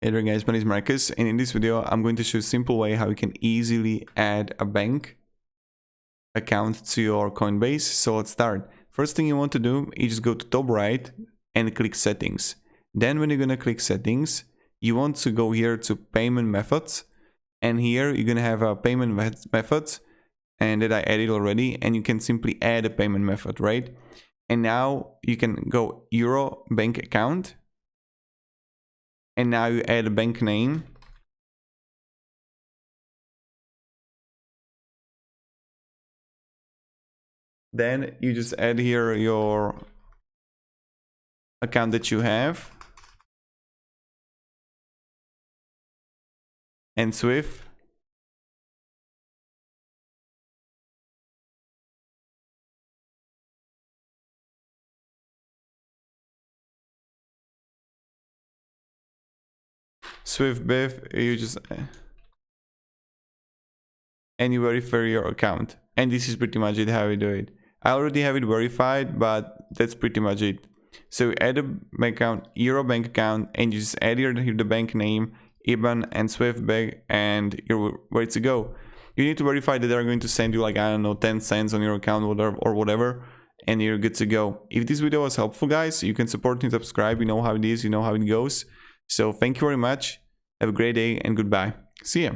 Hey there guys, my name is Marcus, and in this video I'm going to show a simple way how you can easily add a bank account to your Coinbase. So let's start. First thing you want to do is just go to top right and click settings. Then when you're going to click settings, you want to go here to payment methods, and here you're going to have a payment method and that I added already, and you can simply add a payment method, right? And now you can go Euro bank account. And now you add a bank name. Then you just add here your account that you have. And Swift. SwiftBIF, you just and you verify your account, and this is pretty much it how you do it. I already have it verified, but that's pretty much it. So add a bank account, Euro bank account, and you just add here the bank name, IBAN, and SwiftBIF, and you're ready to go. You need to verify that they're going to send you, like, I don't know, 10 cents on your account or whatever, and you're good to go. If this video was helpful, guys, you can support me, subscribe. You know how it is, you know how it goes. So thank you very much. Have a great day and goodbye. See ya.